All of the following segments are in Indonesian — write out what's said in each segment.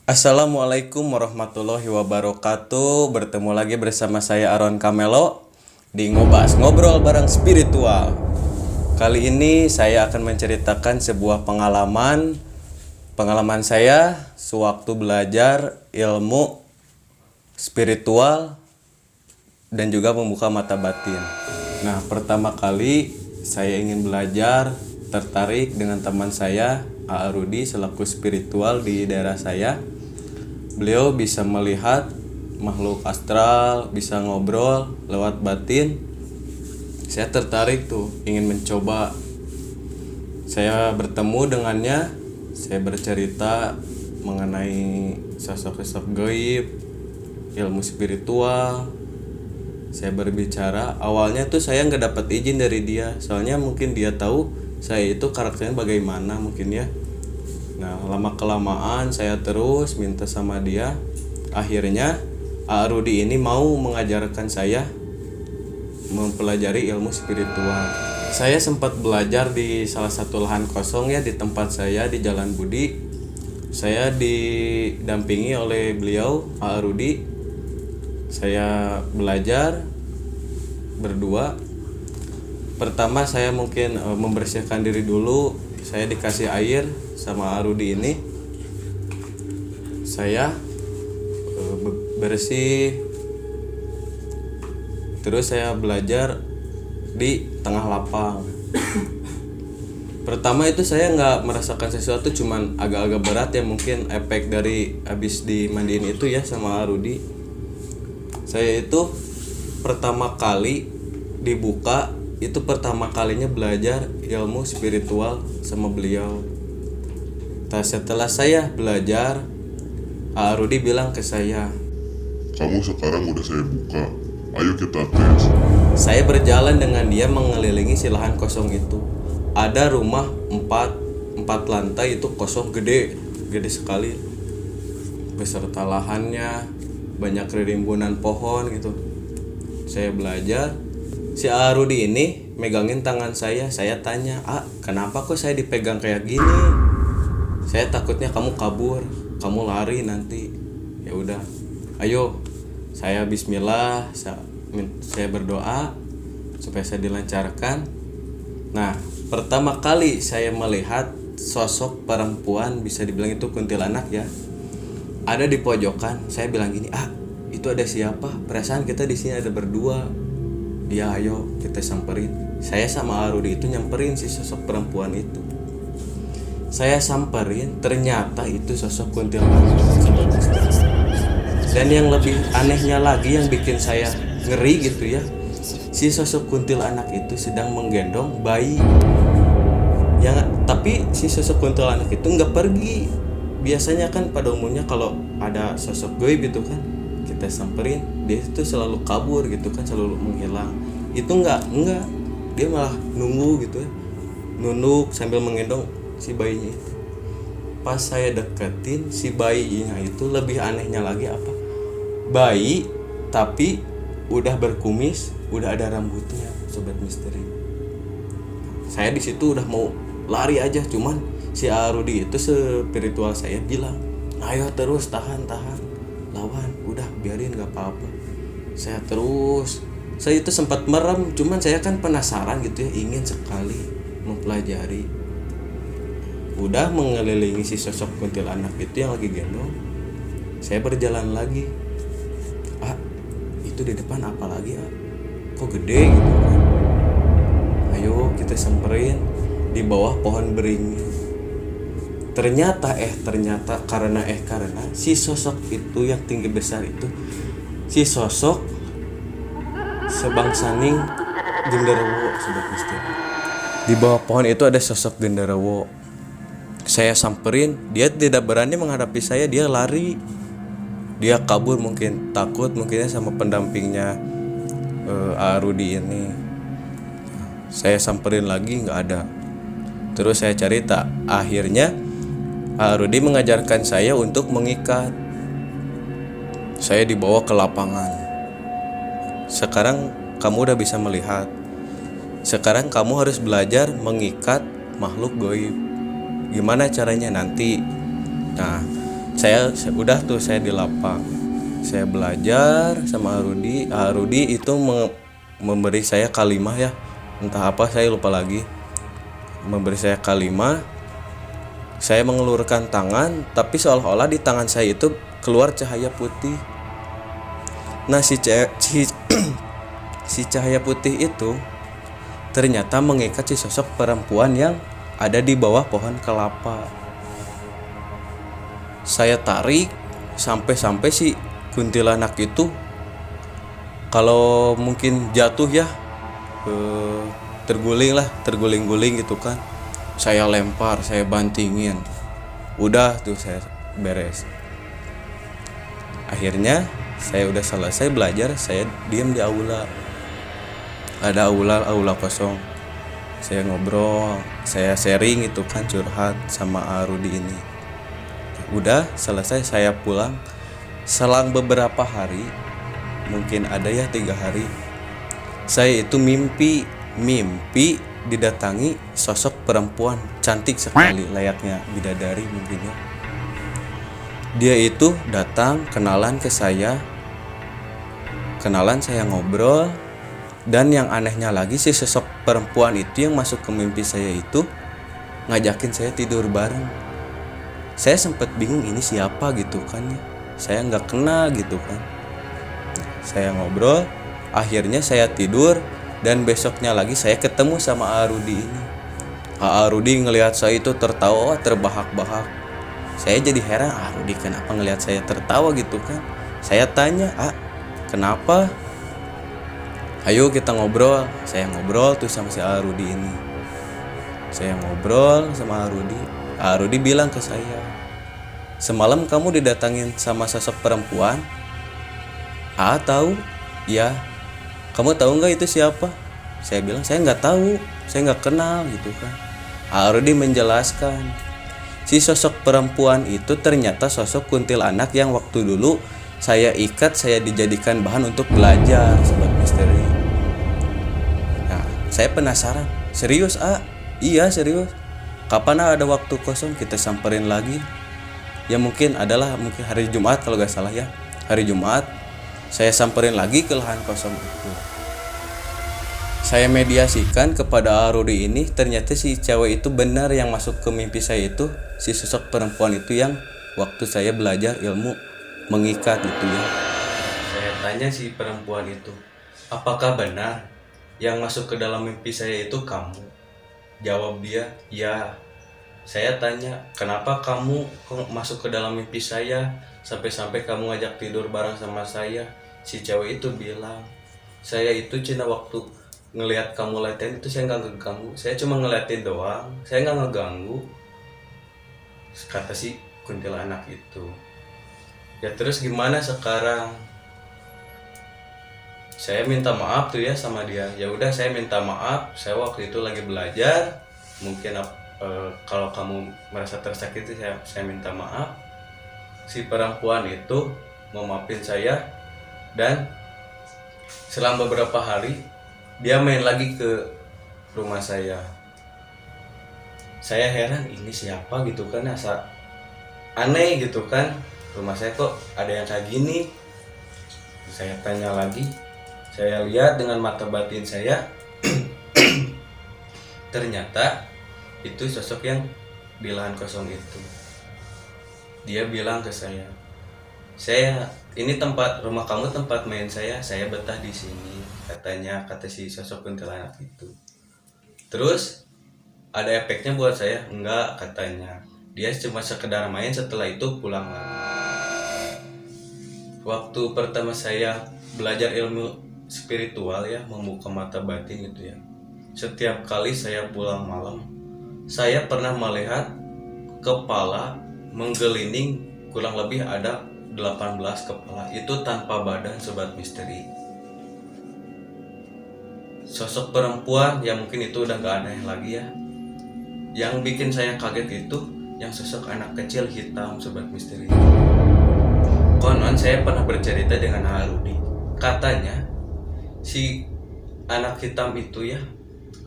Assalamualaikum warahmatullahi wabarakatuh. Bertemu lagi bersama saya Aron Kamelo di Ngobas Ngobrol Bareng Spiritual. Kali ini saya akan menceritakan sebuah pengalaman saya sewaktu belajar ilmu spiritual dan juga membuka mata batin. Nah, pertama kali saya ingin belajar, tertarik dengan teman saya A. Rudi selaku spiritual di daerah saya. Beliau bisa melihat makhluk astral, bisa ngobrol lewat batin. Saya tertarik tuh, ingin mencoba. Saya bertemu dengannya, saya bercerita mengenai sosok-sosok gaib, ilmu spiritual. Saya berbicara, awalnya tuh saya nggak dapat izin dari dia, soalnya mungkin dia tahu saya itu karakternya bagaimana mungkin ya. Nah, lama-kelamaan saya terus minta sama dia. Akhirnya A. Rudi ini mau mengajarkan saya mempelajari ilmu spiritual. Saya sempat belajar di salah satu lahan kosong ya di tempat saya di Jalan Budi. Saya didampingi oleh beliau A. Rudi. Saya belajar berdua. Pertama saya mungkin membersihkan diri dulu. Saya dikasih air sama Rudi ini. Saya bersih. Terus saya belajar di tengah lapang. Pertama itu saya nggak merasakan sesuatu, cuman agak-agak berat ya, mungkin efek dari habis dimandiin itu ya sama Rudi. Saya itu pertama kali dibuka, itu pertama kalinya belajar ilmu spiritual sama beliau. Setelah saya belajar, A. Rudi bilang ke saya, "Kamu sekarang udah saya buka, ayo kita tes." saya berjalan dengan dia mengelilingi si lahan kosong itu. Ada rumah 4 lantai itu kosong, gede sekali, beserta lahannya, banyak rimbunan pohon gitu. Saya belajar. Si A. Rudi ini megangin tangan saya tanya, kenapa kok saya dipegang kayak gini? Saya takutnya kamu kabur, kamu lari nanti. Ya udah, ayo. Saya bismillah, saya berdoa supaya saya dilancarkan. Nah, pertama kali saya melihat sosok perempuan, bisa dibilang itu kuntilanak ya, ada di pojokan. Saya bilang gini, itu ada siapa? Perasaan kita di sini ada berdua. Ya ayo kita samperin. Saya sama Rudi itu nyamperin si sosok perempuan itu. Saya samperin, ternyata itu sosok kuntilanak. Dan yang lebih anehnya lagi, yang bikin saya ngeri gitu ya, si sosok kuntilanak itu sedang menggendong bayi. Tapi si sosok kuntilanak itu nggak pergi. Biasanya kan pada umumnya kalau ada sosok gaib gitu kan, kita samperin, dia itu selalu kabur gitu kan, selalu menghilang. Itu enggak, dia malah nunggu gitu ya, nunduk sambil menggendong si bayinya itu. Pas saya deketin si bayinya itu, lebih anehnya lagi apa, bayi tapi udah berkumis, udah ada rambutnya, sobat misteri. Saya di situ udah mau lari aja, cuman si Rudi itu spiritual saya bilang, ayo terus, tahan, lawan, udah biarin gak apa-apa. Saya itu sempat merem, cuman saya kan penasaran gitu ya, ingin sekali mempelajari. Udah mengelilingi si sosok kuntilanak itu yang lagi gendong, saya berjalan lagi. Itu di depan apa lagi kok gede gitu kan. Ayo kita samperin di bawah pohon beringin. Ternyata karena si sosok itu yang tinggi besar itu, si sosok sebangsaning genderuwo, sobat misteri. Di bawah pohon itu ada sosok genderuwo. Saya samperin, dia tidak berani menghadapi saya, dia lari. Dia kabur, mungkin takut mungkinnya sama pendampingnya A. Rudi ini. Saya samperin lagi, nggak ada. Terus saya cari tak. Akhirnya Rudi mengajarkan saya untuk mengikat. Saya dibawa ke lapangan. Sekarang kamu udah bisa melihat. Sekarang kamu harus belajar mengikat makhluk gaib. Gimana caranya nanti? Nah, Udah tuh saya di lapang. Saya belajar sama Arudi. Arudi itu memberi saya kalimah ya. Entah apa saya lupa lagi. Memberi saya kalimah. Saya mengelurkan tangan, tapi seolah-olah di tangan saya itu keluar cahaya putih. Nah, si cahaya putih itu ternyata mengikat si sosok perempuan yang ada di bawah pohon kelapa. Saya tarik sampai si kuntilanak itu, kalau mungkin jatuh ya, terguling-guling gitu kan. Saya lempar, saya bantingin. Udah tuh saya beres. Akhirnya saya udah selesai belajar, saya diam di aula. Ada aula kosong. Saya ngobrol, saya sharing itu kan, curhat sama Arudi ini. Udah selesai, saya pulang. Selang beberapa hari, mungkin ada ya 3 hari, saya itu mimpi didatangi sosok perempuan cantik sekali, layaknya bidadari mungkin ya. Dia itu datang, kenalan ke saya, saya ngobrol. Dan yang anehnya lagi, si sosok perempuan itu yang masuk ke mimpi saya itu ngajakin saya tidur bareng. Saya sempat bingung, ini siapa gitu kan ya, saya nggak kenal gitu kan. Saya ngobrol, akhirnya saya tidur. Dan besoknya lagi saya ketemu sama Arudi ini. Arudi ngelihat saya itu tertawa terbahak-bahak. Saya jadi heran, Arudi kenapa ngelihat saya tertawa gitu kan. Saya tanya, kenapa? Ayo kita ngobrol. Saya ngobrol tuh sama si Arudi ini. Saya ngobrol sama Arudi. Arudi bilang ke saya, semalam kamu didatangin sama sosok perempuan? Tahu? Ya. Kamu tahu nggak itu siapa? Saya bilang saya nggak tahu, saya nggak kenal gitu kan. Arudi menjelaskan, si sosok perempuan itu ternyata sosok kuntilanak yang waktu dulu saya ikat, saya dijadikan bahan untuk belajar sobat misteri. Nah, saya penasaran, serius Iya serius. Kapan ada waktu kosong kita samperin lagi? Ya mungkin hari Jumat kalau nggak salah ya, hari Jumat. Saya samperin lagi ke lahan kosong itu. Saya mediasikan kepada Arudi ini, ternyata si cewek itu benar yang masuk ke mimpi saya itu, si sosok perempuan itu yang waktu saya belajar ilmu mengikat itu ya. Saya tanya si perempuan itu, apakah benar yang masuk ke dalam mimpi saya itu kamu? Jawab dia, ya. Saya tanya, kenapa kamu masuk ke dalam mimpi saya? Sampai-sampai kamu ngajak tidur bareng sama saya. Si cewek itu bilang, saya itu cina waktu ngelihat kamu latihan itu saya nggak ngeganggu. Saya cuma ngeliatin doang, saya nggak ngeganggu. Kata si kuntilanak itu. Ya terus gimana sekarang? Saya minta maaf tuh ya sama dia. Ya udah saya minta maaf. Saya waktu itu lagi belajar. Mungkin kalau kamu merasa tersakiti, saya minta maaf. Si perempuan itu memaafin saya, dan selang beberapa hari dia main lagi ke rumah saya. Saya heran, ini siapa gitu kan, asa aneh gitu kan, rumah saya kok ada yang kayak gini. Saya tanya lagi, saya lihat dengan mata batin saya. Ternyata itu sosok yang di lahan kosong itu. Dia bilang ke saya, ini rumah kamu tempat main saya betah di sini, kata si sosok kuntilanak itu. Terus ada efeknya buat saya? Enggak, katanya. Dia cuma sekedar main, setelah itu pulang lagi. Waktu pertama saya belajar ilmu spiritual ya, membuka mata batin gitu ya. Setiap kali saya pulang malam, saya pernah melihat kepala menggelinding, kurang lebih ada 18 kepala, itu tanpa badan sobat misteri. Sosok perempuan yang mungkin itu udah gak aneh lagi ya. Yang bikin saya kaget itu yang sosok anak kecil hitam sobat misteri. Konon saya pernah bercerita dengan Arudi. Katanya si anak hitam itu ya,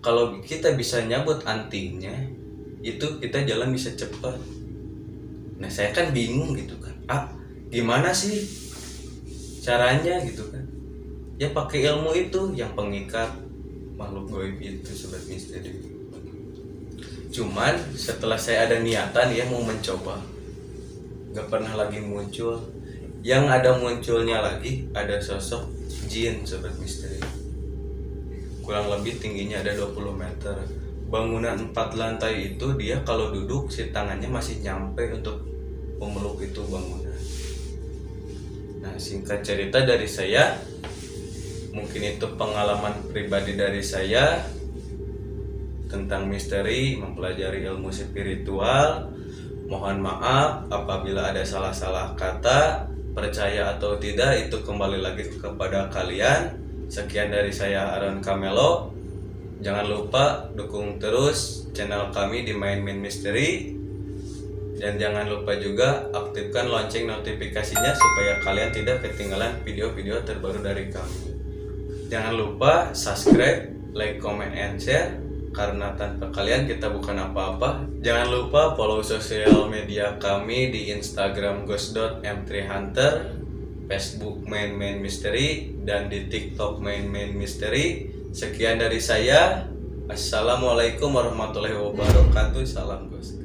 kalau kita bisa nyabut antingnya, itu kita jalan bisa cepat. Nah saya kan bingung gitu kan, gimana sih caranya gitu kan? Ya pakai ilmu itu yang pengikat makhluk gaib itu, sobat misteri. Cuman setelah saya ada niatan ya mau mencoba, gak pernah lagi muncul. Yang ada munculnya lagi ada sosok jin, sobat misteri. Kurang lebih tingginya ada 20 meter. Bangunan 4 lantai itu dia kalau duduk si tangannya masih nyampe untuk memeluk itu bangunan. Nah singkat cerita dari saya, mungkin itu pengalaman pribadi dari saya tentang misteri, mempelajari ilmu spiritual. Mohon maaf apabila ada salah-salah kata, percaya atau tidak itu kembali lagi kepada kalian. Sekian dari saya Aron Kamelo. Jangan lupa dukung terus channel kami di Main-Main Misteri. Dan jangan lupa juga aktifkan lonceng notifikasinya supaya kalian tidak ketinggalan video-video terbaru dari kami. Jangan lupa subscribe, like, comment, and share. Karena tanpa kalian kita bukan apa-apa. Jangan lupa follow sosial media kami di Instagram ghost.m3hunter, Facebook Main-Main Misteri, dan di TikTok Main-Main Misteri. Sekian dari saya. Assalamualaikum warahmatullahi wabarakatuh. Salam ghost.